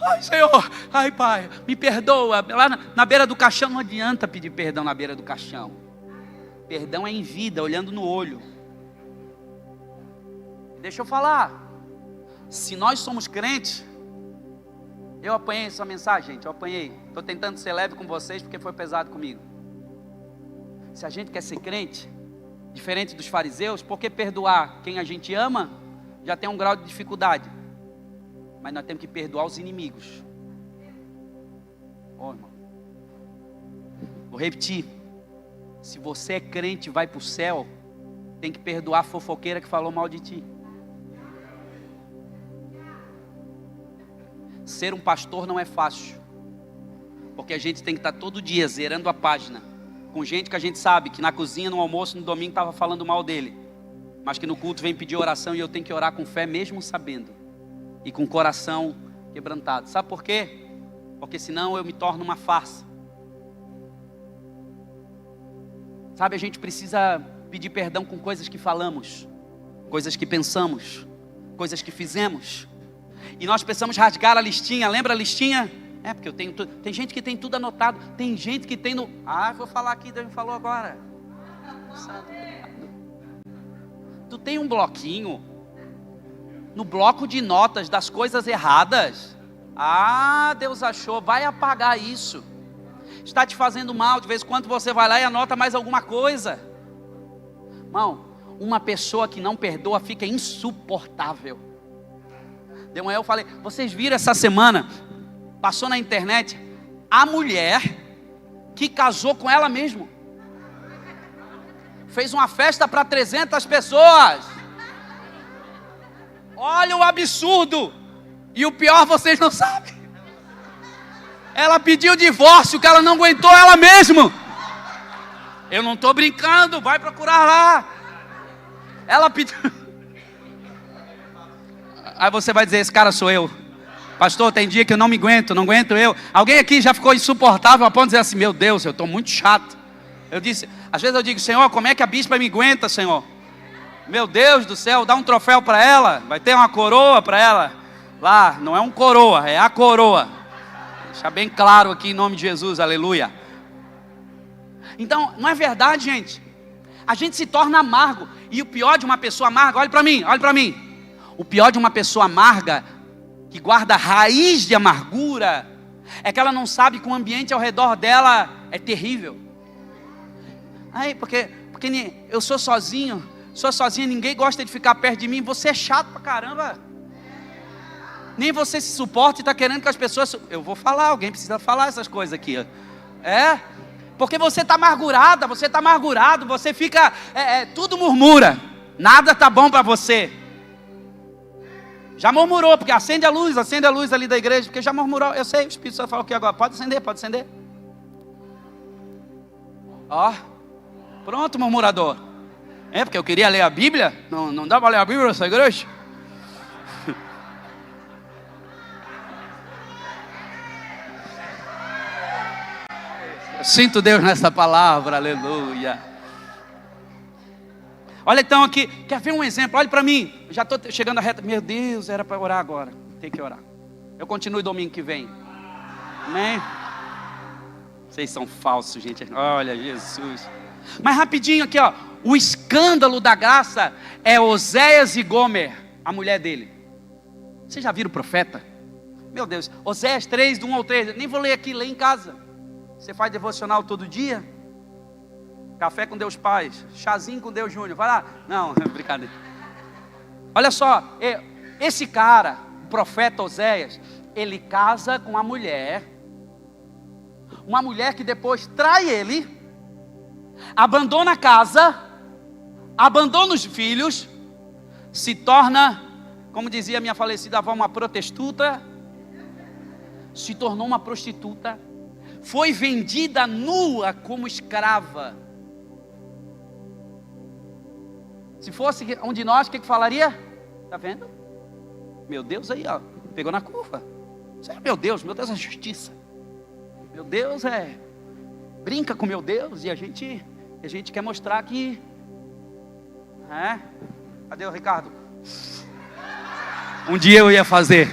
Ai, Senhor, ai, Pai, me perdoa. Lá na beira do caixão, não adianta pedir perdão na beira do caixão. Perdão é em vida, olhando no olho. Deixa eu falar. Se nós somos crentes, eu apanhei essa mensagem, gente, eu apanhei. Estou tentando ser leve com vocês porque foi pesado comigo. Se a gente quer ser crente, diferente dos fariseus, por que perdoar quem a gente ama já tem um grau de dificuldade? Mas nós temos que perdoar os inimigos. Ô, irmão, vou repetir. Se você é crente e vai para o céu, tem que perdoar a fofoqueira que falou mal de ti. Ser um pastor não é fácil, porque a gente tem que estar todo dia zerando a página com gente que a gente sabe que na cozinha, no almoço, no domingo estava falando mal dele, mas que no culto vem pedir oração e eu tenho que orar com fé mesmo sabendo, e com o coração quebrantado. Sabe por quê? Porque senão eu me torno uma farsa. Sabe, a gente precisa pedir perdão com coisas que falamos, coisas que pensamos, coisas que fizemos. E nós precisamos rasgar a listinha. Lembra a listinha? É, porque eu tenho tudo. Tem gente que tem tudo anotado. Tem gente que tem no... vou falar aqui, Deus me falou agora. Tu tem um bloquinho no bloco de notas das coisas erradas. Deus achou, vai apagar isso. Está te fazendo mal, de vez em quando você vai lá e anota mais alguma coisa. Irmão, uma pessoa que não perdoa fica insuportável. De manhã eu falei, vocês viram essa semana, passou na internet, a mulher que casou com ela mesma. Fez uma festa para 300 pessoas. Olha o absurdo. E o pior vocês não sabem. Ela pediu divórcio, que ela não aguentou ela mesma. Eu não estou brincando, vai procurar lá. Ela pediu... Aí você vai dizer, esse cara sou eu. Pastor, tem dia que eu não me aguento, não aguento eu. Alguém aqui já ficou insuportável a ponto de dizer assim, meu Deus, eu estou muito chato. Eu disse, às vezes eu digo, Senhor, como é que a bispa me aguenta, Senhor? Meu Deus do céu, dá um troféu para ela. Vai ter uma coroa para ela. Lá, não é um coroa, é a coroa. Deixa bem claro aqui em nome de Jesus, aleluia. Então, não é verdade, gente. A gente se torna amargo. E o pior de uma pessoa amarga, olha para mim, olha para mim. O pior de uma pessoa amarga, que guarda raiz de amargura, é que ela não sabe que o ambiente ao redor dela é terrível. Porque eu sou sozinha, ninguém gosta de ficar perto de mim, você é chato pra caramba. Nem você se suporta e está querendo que as pessoas... Eu vou falar, alguém precisa falar essas coisas aqui. Porque você está amargurada, você está amargurado, você fica... tudo murmura, nada está bom para você. Já murmurou, porque acende a luz ali da igreja, porque já murmurou. Eu sei, o Espírito Santo falou aqui agora, pode acender. Pronto, murmurador. Porque eu queria ler a Bíblia, não dá para ler a Bíblia nessa igreja? Eu sinto Deus nessa palavra, aleluia. Olha então aqui, quer ver um exemplo? Olha para mim, já estou chegando à reta. Meu Deus, era para orar agora, tem que orar. Eu continuo domingo que vem. Amém? Vocês são falsos, gente. Olha, Jesus. Mas rapidinho aqui, o escândalo da graça é Oséias e Gomer, a mulher dele. Vocês já viram o profeta? Meu Deus, Oséias 3, do 1 ao 3. Nem vou ler aqui, lê em casa. Você faz devocional todo dia? Café com Deus Pais, chazinho com Deus Júnior, vai lá. Não, é brincadeira. Olha só, esse cara, o profeta Oséias, ele casa com uma mulher que depois trai ele, abandona a casa, abandona os filhos, se torna, como dizia minha falecida avó, uma prostituta, se tornou uma prostituta, foi vendida nua como escrava. Se fosse um de nós, o que falaria? Está vendo? Meu Deus aí, pegou na curva. Meu Deus é justiça. Meu Deus brinca com meu Deus. E a gente quer mostrar que É? Cadê o Ricardo? Um dia eu ia fazer.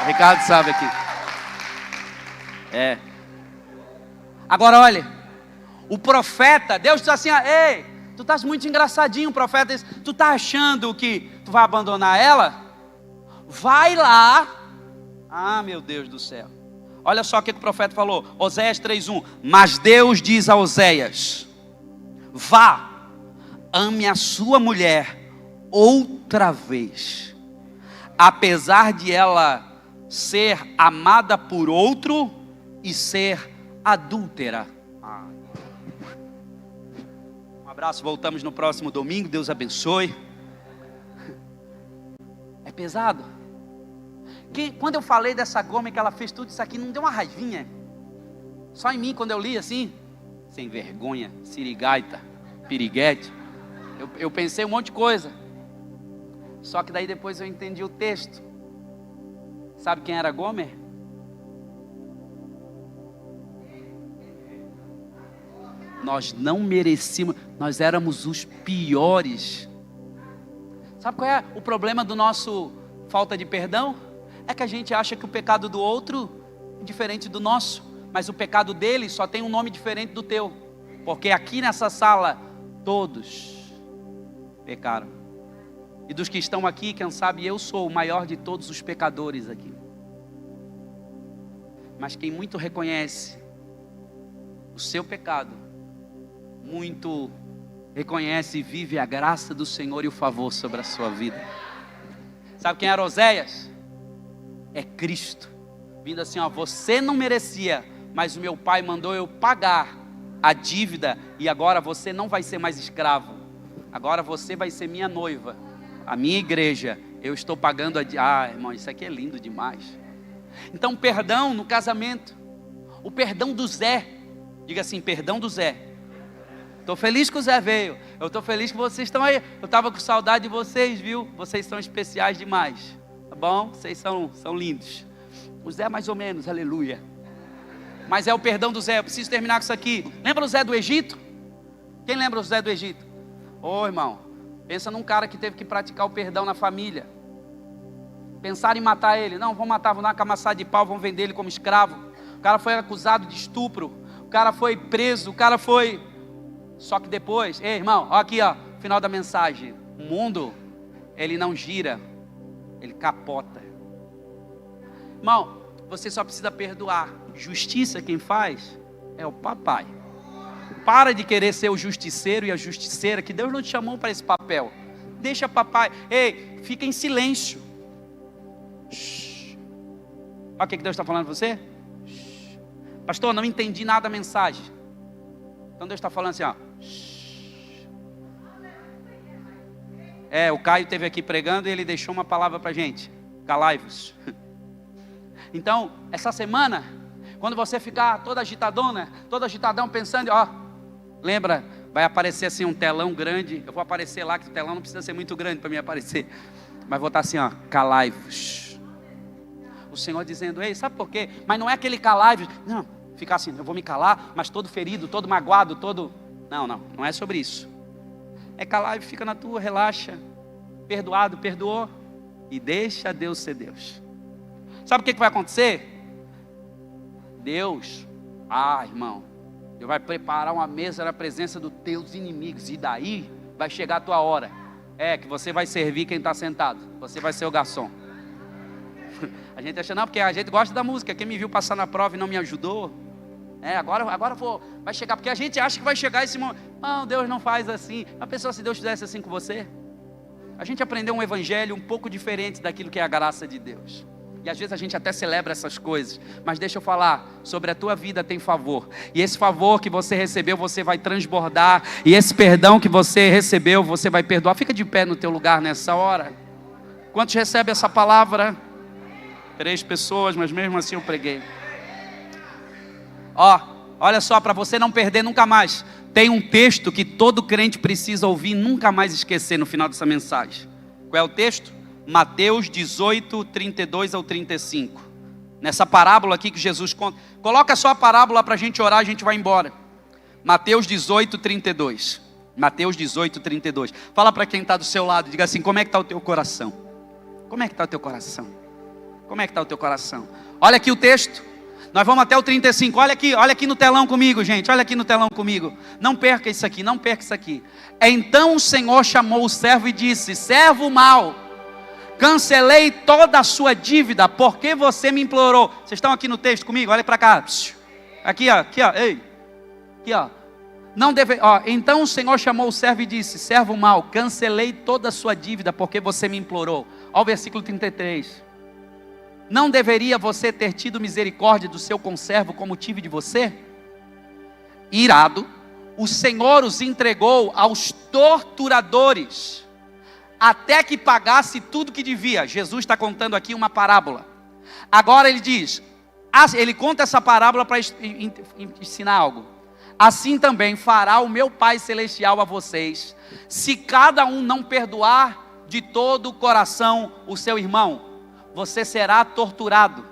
O Ricardo sabe aqui. Agora olha, o profeta, Deus diz assim: ei, tu estás muito engraçadinho. O profeta diz: tu está achando que tu vai abandonar ela? Vai lá. Ah, meu Deus do céu. Olha só o que o profeta falou, Oséias 3:1. Mas Deus diz a Oséias: vá, ame a sua mulher outra vez, apesar de ela ser amada por outro e ser adúltera. Um abraço, voltamos no próximo domingo, Deus abençoe. É pesado. Quando eu falei dessa Gomer que ela fez tudo isso aqui, não deu uma raivinha? Só em mim, quando eu li assim, sem vergonha, sirigaita, piriguete, eu pensei um monte de coisa. Só que daí depois eu entendi o texto. Sabe quem era Gomer? Nós não merecíamos, nós éramos os piores. Sabe qual é o problema do nosso falta de perdão? É que a gente acha que o pecado do outro é diferente do nosso, mas o pecado dele só tem um nome diferente do teu, porque aqui nessa sala todos pecaram, e dos que estão aqui, quem sabe eu sou o maior de todos os pecadores aqui, mas quem muito reconhece o seu pecado, muito reconhece e vive a graça do Senhor e o favor sobre a sua vida. Sabe quem era Oséias? É Cristo, vindo assim, ó: você não merecia, mas o meu pai mandou eu pagar a dívida, e agora você não vai ser mais escravo, agora você vai ser minha noiva, a minha igreja, eu estou pagando a dívida. Ah, irmão, isso aqui é lindo demais. Então, perdão no casamento, o perdão do Zé, diga assim: perdão do Zé. Estou feliz que o Zé veio, eu estou feliz que vocês estão aí, eu estava com saudade de vocês, viu? Vocês são especiais demais, tá bom? Vocês são lindos. O Zé mais ou menos, aleluia. Mas é o perdão do Zé. Eu preciso terminar com isso aqui. Lembra o Zé do Egito? Quem lembra o Zé do Egito? Ô irmão, pensa num cara que teve que praticar o perdão na família. Pensaram em matar ele. Não, vão matar, vão dar uma camaçada de pau, vão vender ele como escravo. O cara foi acusado de estupro, o cara foi preso, o cara foi... Só que depois, ei irmão, ó aqui ó, final da mensagem. O mundo, ele não gira, ele capota. Irmão, você só precisa perdoar. Justiça quem faz é o papai. Para de querer ser o justiceiro e a justiceira, que Deus não te chamou para esse papel. Deixa papai. Ei, fica em silêncio. Shhh. Olha o que Deus está falando para você. Shhh. Pastor, não entendi nada da mensagem. Então Deus está falando assim, ó. O Caio esteve aqui pregando e ele deixou uma palavra para a gente. Calai-vos. Então, essa semana, quando você ficar toda agitadona, todo agitadão pensando, ó, lembra, vai aparecer assim um telão grande. Eu vou aparecer lá, que o telão não precisa ser muito grande para mim aparecer. Mas vou estar assim, ó, calai-vos. O Senhor dizendo, ei, sabe por quê? Mas não é aquele calai-vos, não, ficar assim, eu vou me calar, mas todo ferido, todo magoado, todo... Não é sobre isso. É calar e fica na tua, relaxa. Perdoado, perdoou. E deixa Deus ser Deus. Sabe o que vai acontecer? Deus, irmão, Deus vai preparar uma mesa na presença dos teus inimigos. E daí vai chegar a tua hora. Que você vai servir quem está sentado. Você vai ser o garçom. A gente acha, não, porque a gente gosta da música. Quem me viu passar na prova e não me ajudou. Agora vai chegar, porque a gente acha que vai chegar esse momento. Não, Deus não faz assim. A pessoa, se Deus fizesse assim com você, a gente aprendeu um evangelho um pouco diferente daquilo que é a graça de Deus. E às vezes a gente até celebra essas coisas, mas deixa eu falar, sobre a tua vida tem favor. E esse favor que você recebeu, você vai transbordar. E esse perdão que você recebeu, você vai perdoar. Fica de pé no teu lugar nessa hora. Quantos recebem essa palavra? 3 pessoas, mas mesmo assim eu preguei. Olha só, para você não perder nunca mais, tem um texto que todo crente precisa ouvir e nunca mais esquecer no final dessa mensagem. Qual é o texto? Mateus 18, 32 ao 35. Nessa parábola aqui que Jesus conta. Coloca só a parábola para a gente orar, a gente vai embora. Mateus 18, 32. Mateus 18, 32. Fala para quem está do seu lado, diga assim: como é que está o teu coração? Como é que está o teu coração? Como é que está o teu coração? Olha aqui o texto. Nós vamos até o 35. Olha aqui no telão comigo, gente. Olha aqui no telão comigo. Não perca isso aqui, não perca isso aqui. Então o Senhor chamou o servo e disse: servo mau, cancelei toda a sua dívida, porque você me implorou. Vocês estão aqui no texto comigo? Olha para cá. Aqui, ó. Ei. Aqui, ó. Não deve, ó. Então o Senhor chamou o servo e disse: servo mau, cancelei toda a sua dívida, porque você me implorou. Olha o versículo 33. Não deveria você ter tido misericórdia do seu conservo como tive de você? Irado, o Senhor os entregou aos torturadores, até que pagasse tudo que devia. Jesus está contando aqui uma parábola. Agora ele diz, ele conta essa parábola para ensinar algo. Assim também fará o meu Pai Celestial a vocês, se cada um não perdoar de todo o coração o seu irmão. Você será torturado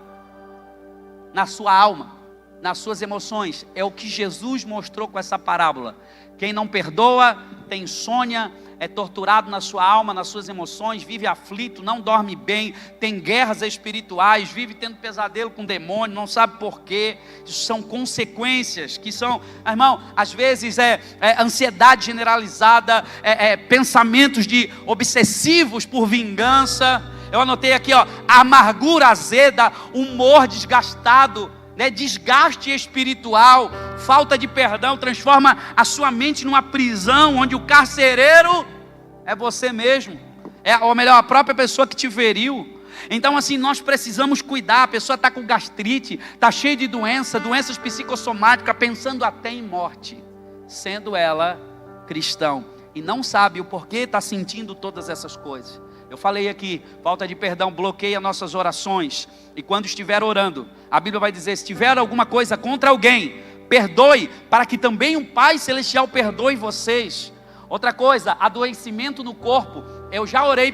na sua alma, nas suas emoções. É o que Jesus mostrou com essa parábola. Quem não perdoa tem insônia, é torturado na sua alma, nas suas emoções, vive aflito, não dorme bem, tem guerras espirituais, vive tendo pesadelo com demônio, não sabe porquê. Isso são consequências que são, irmão, às vezes é ansiedade generalizada, pensamentos obsessivos por vingança. Eu anotei aqui, ó, amargura azeda, humor desgastado, desgaste espiritual, falta de perdão, transforma a sua mente numa prisão, onde o carcereiro é você mesmo, ou melhor, a própria pessoa que te feriu. Então assim, nós precisamos cuidar. A pessoa está com gastrite, está cheia de doenças psicossomáticas, pensando até em morte, sendo ela cristão, e não sabe o porquê está sentindo todas essas coisas. Eu falei aqui, falta de perdão bloqueia nossas orações. E quando estiver orando, a Bíblia vai dizer: se tiver alguma coisa contra alguém, perdoe, para que também o Pai Celestial perdoe vocês. Outra coisa, adoecimento no corpo. Eu já orei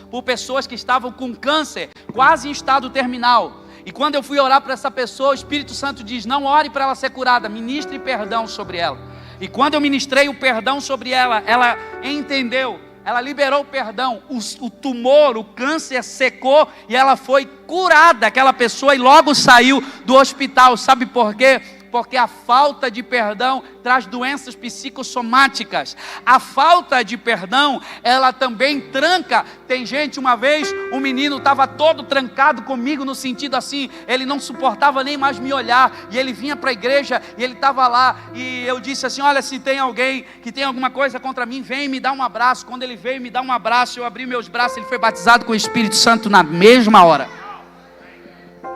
por pessoas que estavam com câncer, quase em estado terminal. E quando eu fui orar para essa pessoa, o Espírito Santo diz: não ore para ela ser curada, ministre perdão sobre ela. E quando eu ministrei o perdão sobre ela, ela entendeu. Ela liberou o perdão, o tumor, o câncer secou e ela foi curada, aquela pessoa, e logo saiu do hospital. Sabe por quê? Porque a falta de perdão traz doenças psicossomáticas. A falta de perdão, ela também tranca. Tem gente, uma vez, um menino estava todo trancado comigo, no sentido assim, ele não suportava nem mais me olhar, e ele vinha para a igreja, e ele estava lá, e eu disse assim: olha, se tem alguém que tem alguma coisa contra mim, vem me dar um abraço. Quando ele veio me dar um abraço, eu abri meus braços, ele foi batizado com o Espírito Santo na mesma hora.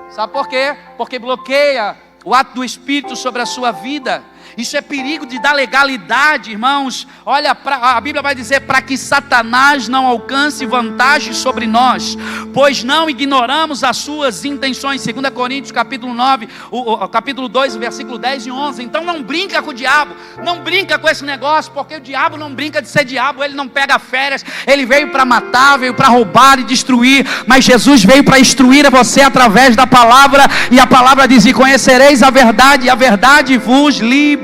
Sabe por quê? Porque bloqueia o ato do Espírito sobre a sua vida. Isso é perigo de dar legalidade, irmãos. Olha, a Bíblia vai dizer: para que Satanás não alcance vantagem sobre nós, pois não ignoramos as suas intenções. 2 Coríntios capítulo 9, capítulo 2, versículo 10 e 11. Então não brinca com o diabo, não brinca com esse negócio, porque o diabo não brinca de ser diabo, ele não pega férias. Ele veio para matar, veio para roubar e destruir, mas Jesus veio para instruir a você através da palavra. E a palavra diz: e conhecereis a verdade, e a verdade vos libertará.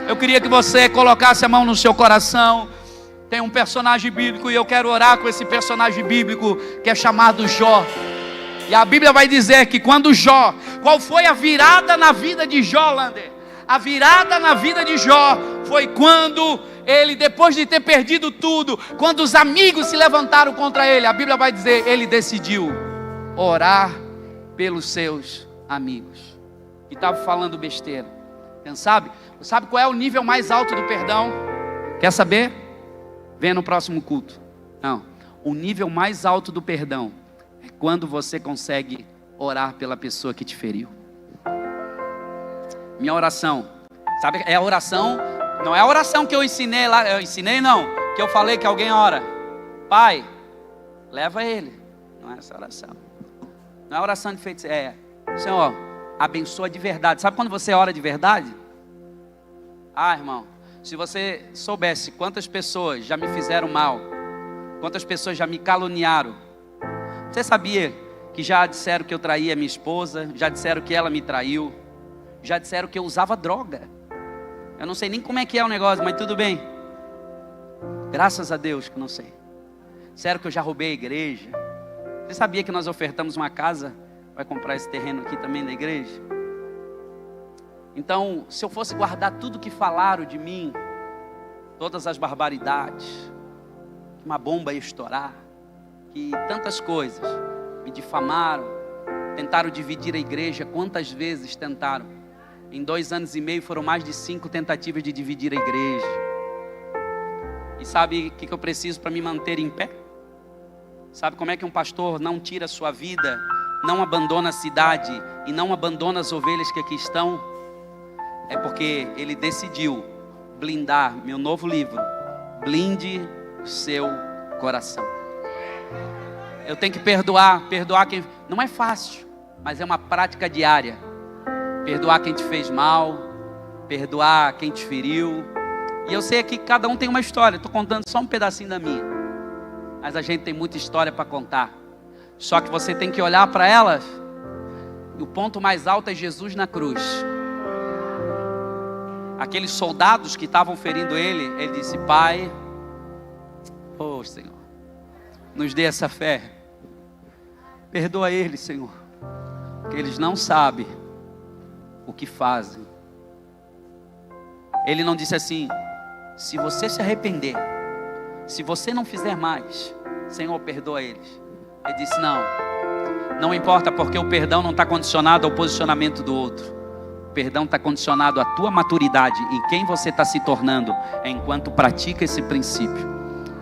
Eu queria que você colocasse a mão no seu coração. Tem um personagem bíblico, e eu quero orar com esse personagem bíblico, que é chamado Jó. E a Bíblia vai dizer que quando Jó, qual foi a virada na vida de Jó, Lander? A virada na vida de Jó foi quando ele, depois de ter perdido tudo, quando os amigos se levantaram contra ele, a Bíblia vai dizer, ele decidiu orar pelos seus amigos que estavam falando besteira. Sabe qual é o nível mais alto do perdão? Quer saber? Venha no próximo culto. Não, o nível mais alto do perdão é quando você consegue orar pela pessoa que te feriu. Minha oração, sabe, é a oração, não é a oração que eu ensinei lá, que eu falei que alguém ora: Pai, leva ele. Não é essa oração. Não é oração de feitiçaria, Senhor, abençoa de verdade. Sabe quando você ora de verdade? Irmão, se você soubesse quantas pessoas já me fizeram mal, quantas pessoas já me caluniaram. Você sabia que já disseram que eu traía minha esposa, já disseram que ela me traiu, já disseram que eu usava droga. Eu não sei nem como é que é o negócio, mas tudo bem. Graças a Deus que não sei. Sério que eu já roubei a igreja? Você sabia que nós ofertamos uma casa? Vai comprar esse terreno aqui também da igreja? Então, se eu fosse guardar tudo que falaram de mim, todas as barbaridades, que uma bomba ia estourar, que tantas coisas, me difamaram, tentaram dividir a igreja, quantas vezes tentaram? Em 2 anos e meio foram mais de 5 tentativas de dividir a igreja. E sabe o que eu preciso para me manter em pé? Sabe como é que um pastor não tira a sua vida, não abandona a cidade e não abandona as ovelhas que aqui estão? É porque ele decidiu blindar meu novo livro. Blinde o seu coração. Eu tenho que perdoar quem... Não é fácil, mas é uma prática diária. Perdoar quem te fez mal, perdoar quem te feriu. E eu sei que cada um tem uma história. Estou contando só um pedacinho da minha, mas a gente tem muita história para contar. Só que você tem que olhar para elas. E o ponto mais alto é Jesus na cruz. Aqueles soldados que estavam ferindo ele disse: Pai, oh Senhor, nos dê essa fé. Perdoa eles, Senhor, porque eles não sabem o que fazem. Ele não disse assim: se você se arrepender, se você não fizer mais, Senhor, perdoa eles. Ele disse: não importa, porque o perdão não está condicionado ao posicionamento do outro. O perdão está condicionado à tua maturidade e quem você está se tornando enquanto pratica esse princípio.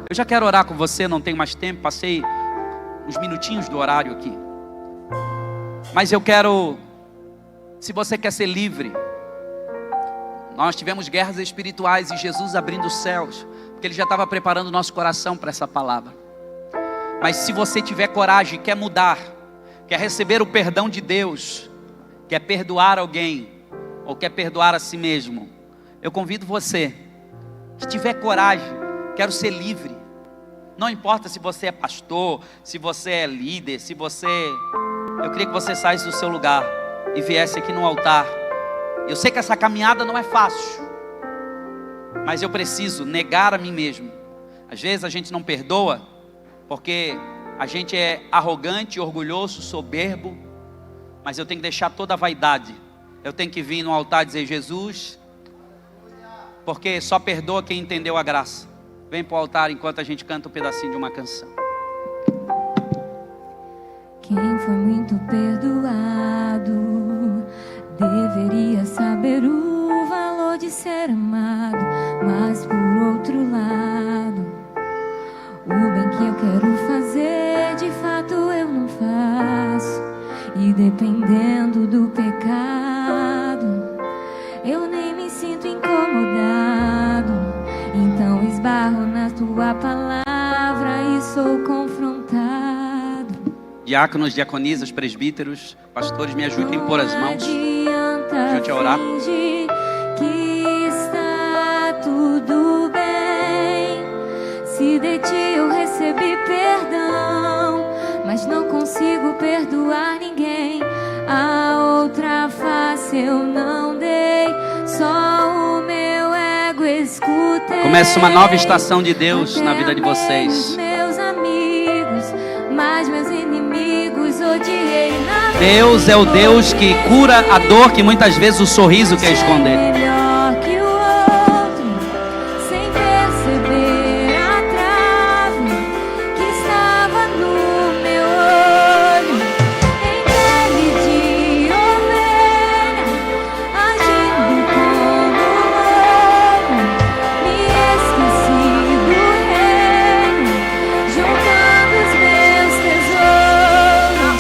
Eu já quero orar com você, não tenho mais tempo, passei uns minutinhos do horário aqui. Mas eu quero, se você quer ser livre, nós tivemos guerras espirituais e Jesus abrindo os céus, porque Ele já estava preparando o nosso coração para essa palavra. Mas se você tiver coragem, quer mudar, quer receber o perdão de Deus, quer perdoar alguém, ou quer perdoar a si mesmo, eu convido você, que tiver coragem, quero ser livre. Não importa se você é pastor, se você é líder, eu queria que você saísse do seu lugar e viesse aqui no altar. Eu sei que essa caminhada não é fácil, mas eu preciso negar a mim mesmo. Às vezes a gente não perdoa porque a gente é arrogante, orgulhoso, soberbo. Mas eu tenho que deixar toda a vaidade. Eu tenho que vir no altar e dizer: Jesus, porque só perdoa quem entendeu a graça. Vem para o altar enquanto a gente canta um pedacinho de uma canção. Quem foi muito perdoado deveria saber o valor de ser amado. Mas por outro lado, o bem que eu quero fazer, de fato eu não faço. E dependendo do pecado, eu nem me sinto incomodado. Então esbarro na tua palavra e sou confrontado. Diáconos, diaconisas, presbíteros, pastores, me ajudem a pôr as mãos. Ajude a orar. Que está tudo bem, se de ti eu recebi perdão, mas não consigo perdoar ninguém. A outra face eu não dei, só o meu ego escutei. Começa uma nova estação de Deus na vida de vocês. Meus amigos, mas meus inimigos odiei na Deus é o Deus que cura a dor que muitas vezes o sorriso quer esconder. melhor que o outro, sem perceber a trave que estava no meu olho. Em pele de ovelha, agindo como lobo, me esqueci do reino, juntando os meus tesouros.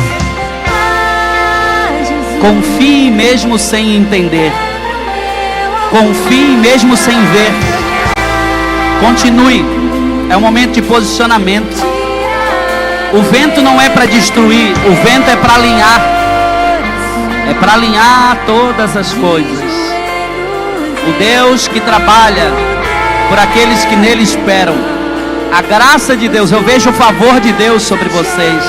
Ah, Jesus, Confie mesmo sem entender. Confie mesmo sem ver. Continue. É um momento de posicionamento. O vento não é para destruir, o vento é para alinhar. É para alinhar todas as coisas. O Deus que trabalha por aqueles que nele esperam. A graça de Deus, eu vejo o favor de Deus sobre vocês.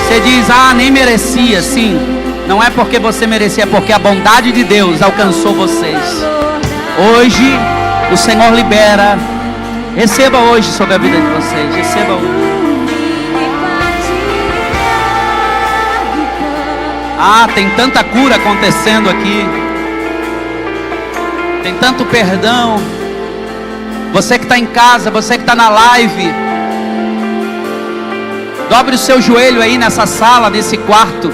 Você diz: ah, nem merecia. Sim, não é porque você merecia, é porque a bondade de Deus alcançou vocês. Hoje o Senhor libera. Receba hoje sobre a vida de vocês. Receba hoje. Ah, tem tanta cura acontecendo aqui. Tem tanto perdão. Você que está em casa, você que está na live, dobre o seu joelho aí nessa sala, nesse quarto.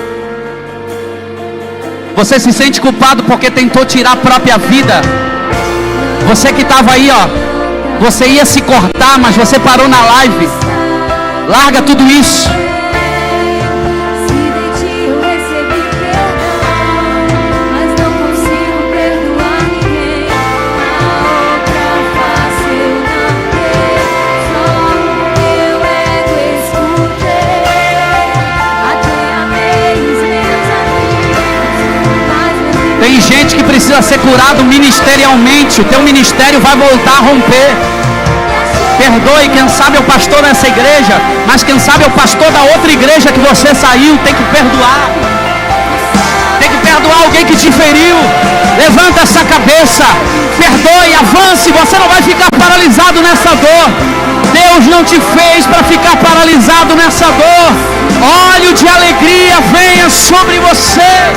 Você se sente culpado porque tentou tirar a própria vida. Você que estava aí, ó, você ia se cortar, mas você parou na live. Larga tudo isso. Tem gente que precisa ser curado ministerialmente. O teu ministério vai voltar a romper. Perdoe, quem sabe é o pastor nessa igreja, mas quem sabe é o pastor da outra igreja que você saiu. Tem que perdoar. Tem que perdoar alguém que te feriu. Levanta essa cabeça. Perdoe, avance. Você não vai ficar paralisado nessa dor. Deus não te fez para ficar paralisado nessa dor. Óleo de alegria venha sobre você.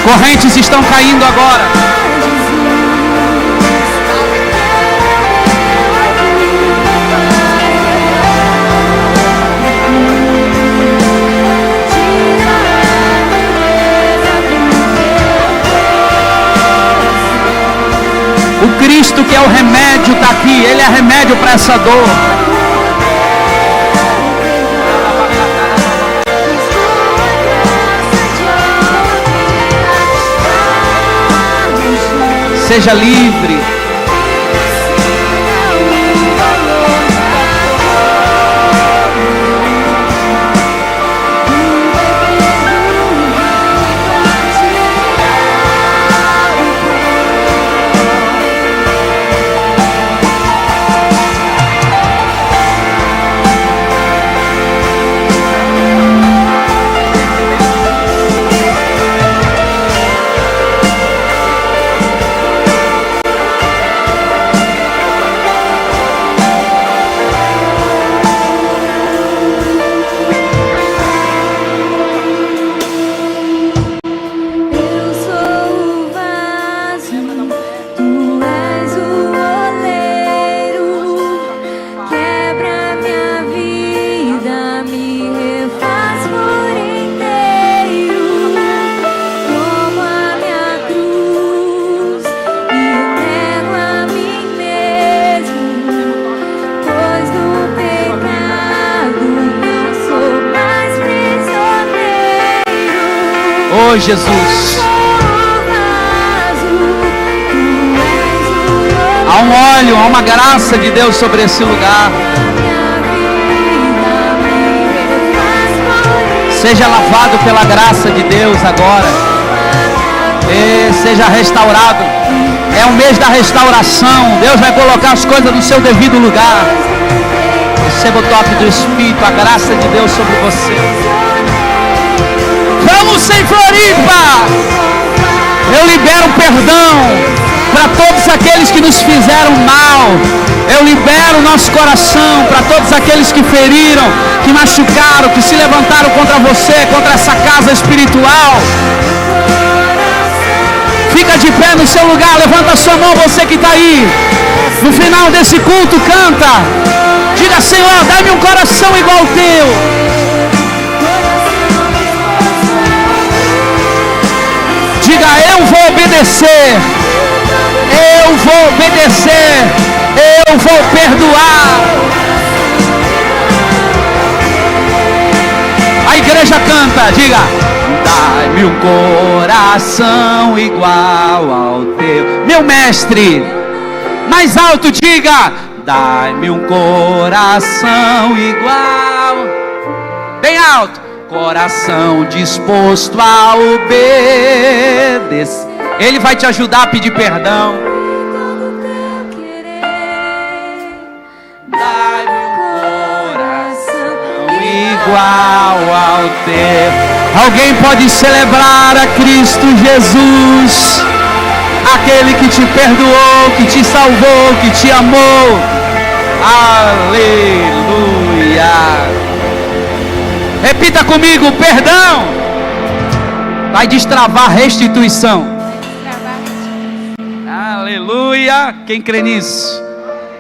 Correntes estão caindo agora. O Cristo que é o remédio está aqui. Ele é remédio para essa dor. Seja livre. Oh, Jesus. Há um óleo, há uma graça de Deus sobre esse lugar. Seja lavado pela graça de Deus agora. E seja restaurado. É o mês da restauração. Deus vai colocar as coisas no seu devido lugar. Receba o toque do Espírito, a graça de Deus sobre você. Vamos em Floripa! Eu libero perdão para todos aqueles que nos fizeram mal. Eu libero nosso coração para todos aqueles que feriram, que machucaram, que se levantaram contra você, contra essa casa espiritual. Fica de pé no seu lugar, levanta a sua mão, você que está aí. No final desse culto, canta. Diga: Senhor, dá-me um coração igual ao teu. Diga: eu vou obedecer. Eu vou obedecer. Eu vou perdoar. A igreja canta, diga: dai-me um coração igual ao teu. Meu mestre, mais alto, diga: dai-me um coração igual. Bem alto. Coração disposto a obedecer. Ele vai te ajudar a pedir perdão. Dai-me um coração igual ao teu. Alguém pode celebrar a Cristo Jesus. aquele que te perdoou, que te salvou, que te amou. Aleluia. Repita comigo: perdão vai destravar restituição. Aleluia. Quem crê nisso?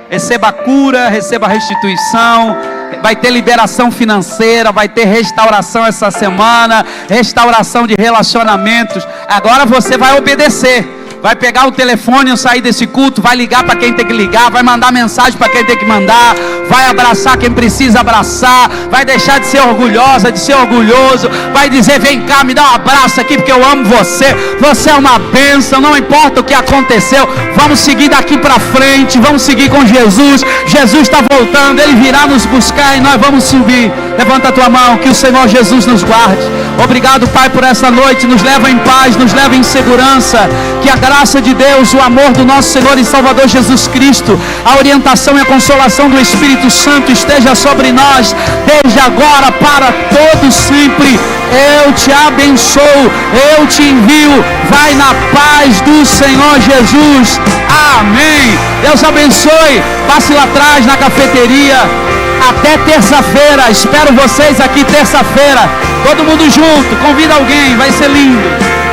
Receba cura, receba restituição. Vai ter liberação financeira, vai ter restauração essa semana, restauração de relacionamentos. Agora você vai obedecer. Vai pegar o telefone ao sair desse culto, vai ligar para quem tem que ligar, vai mandar mensagem para quem tem que mandar, vai abraçar quem precisa abraçar, vai deixar de ser orgulhosa, de ser orgulhoso, vai dizer: vem cá, me dá um abraço aqui porque eu amo você, você é uma bênção, não importa o que aconteceu, vamos seguir daqui para frente, vamos seguir com Jesus. Jesus está voltando, Ele virá nos buscar e nós vamos subir. Levanta a tua mão, que o Senhor Jesus nos guarde. Obrigado, Pai, por essa noite, nos leva em paz, nos leva em segurança, que a graça de Deus, o amor do nosso Senhor e Salvador Jesus Cristo, a orientação e a consolação do Espírito Santo esteja sobre nós, desde agora para todo sempre. Eu te abençoo, eu te envio, vai na paz do Senhor Jesus. Amém. Deus abençoe. Passe lá atrás na cafeteria. Até terça-feira, espero vocês aqui terça-feira, todo mundo junto, convida alguém, vai ser lindo.